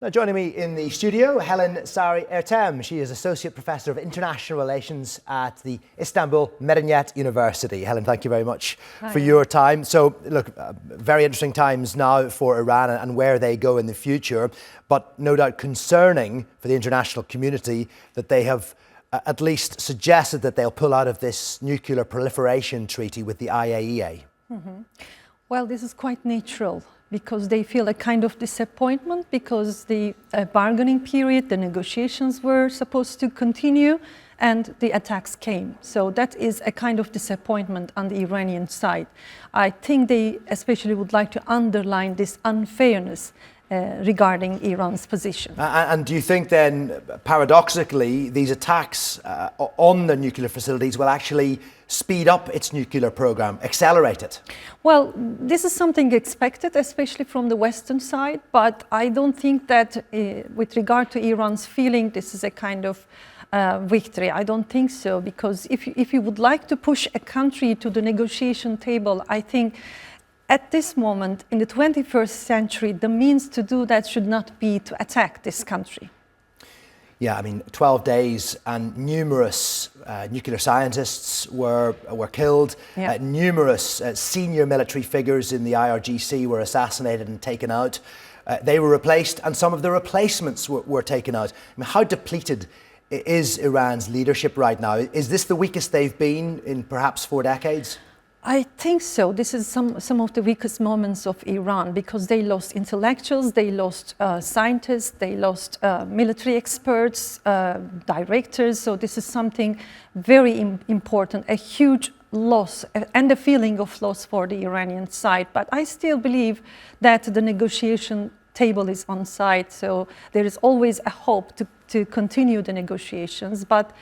Now joining me in the studio, Helin Sari Ertem. She is Associate Professor of International Relations at the Istanbul Medeniyet University. Helen, thank you very much for your time. So, look, very interesting times now for Iran and where they go in the future, but no doubt concerning for the international community that they have at least suggested that they'll pull out of this nuclear proliferation treaty with the IAEA. Well, this is quite natural, because they feel a kind of disappointment because the bargaining period, the negotiations were supposed to continue and the attacks came. So that is a kind of disappointment on the Iranian side. I think they especially would like to underline this unfairness regarding Iran's position. And do you think then, paradoxically, these attacks on the nuclear facilities will actually speed up its nuclear program, accelerate it? Well, this is something expected, especially from the Western side, but I don't think that with regard to Iran's feeling, this is a kind of victory. I don't think so, because if you would like to push a country to the negotiation table, I think at this moment, in the 21st century, the means to do that should not be to attack this country. Yeah, I mean, 12 days and numerous nuclear scientists were killed. Yeah. Numerous senior military figures in the IRGC were assassinated and taken out. They were replaced, and some of the replacements were taken out. I mean, how depleted is Iran's leadership right now? Is this the weakest they've been in perhaps 4 decades? I think so. This is some of the weakest moments of Iran, because they lost intellectuals, they lost scientists, they lost military experts, directors. So this is something very important, a huge loss and a feeling of loss for the Iranian side. But I still believe that the negotiation table is on site. So there is always a hope to continue the negotiations. But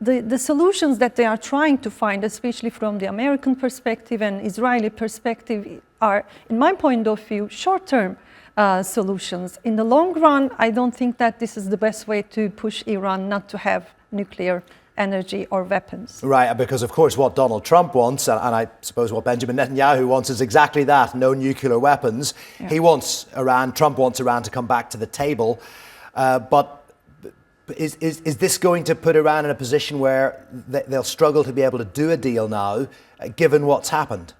the solutions that they are trying to find, especially from the American perspective and Israeli perspective, are, in my point of view, short-term solutions. In the long run, I don't think that this is the best way to push Iran not to have nuclear energy or weapons. Right, because of course what Donald Trump wants, and I suppose what Benjamin Netanyahu wants, is exactly that, no nuclear weapons. Yeah. Trump wants Iran to come back to the table, but is this going to put Iran in a position where they'll struggle to be able to do a deal now, given what's happened?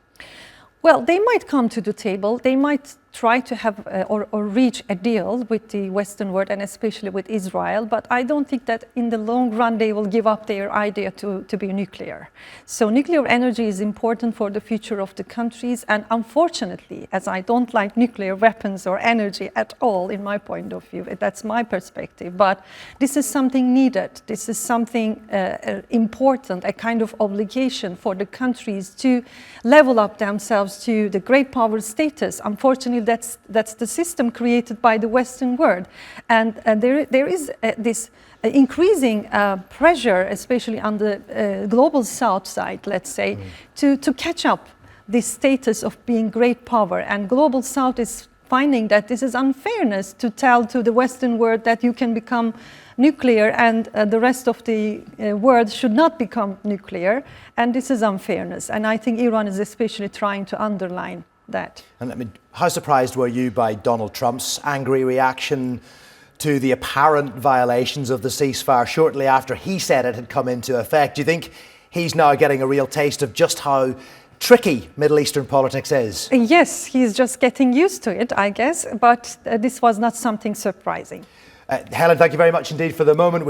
Well, they might come to the table. They might try to have or reach a deal with the Western world, and especially with Israel. But I don't think that in the long run they will give up their idea to be nuclear. So nuclear energy is important for the future of the countries. And unfortunately, as I don't like nuclear weapons or energy at all, in my point of view, that's my perspective. But this is something needed. This is something important, a kind of obligation for the countries to level up themselves to the great power status. Unfortunately, that's the system created by the Western world, and there is this increasing pressure, especially on the global South side, let's say, to catch up this status of being great power. And global South is finding that this is unfairness to tell to the Western world that you can become nuclear and the rest of the world should not become nuclear, and this is unfairness. And I think Iran is especially trying to underline that. And I mean, how surprised were you by Donald Trump's angry reaction to the apparent violations of the ceasefire shortly after he said it had come into effect? Do you think he's now getting a real taste of just how tricky Middle Eastern politics is? Yes, he's just getting used to it, I guess, but this was not something surprising. Helen, thank you very much indeed for the moment.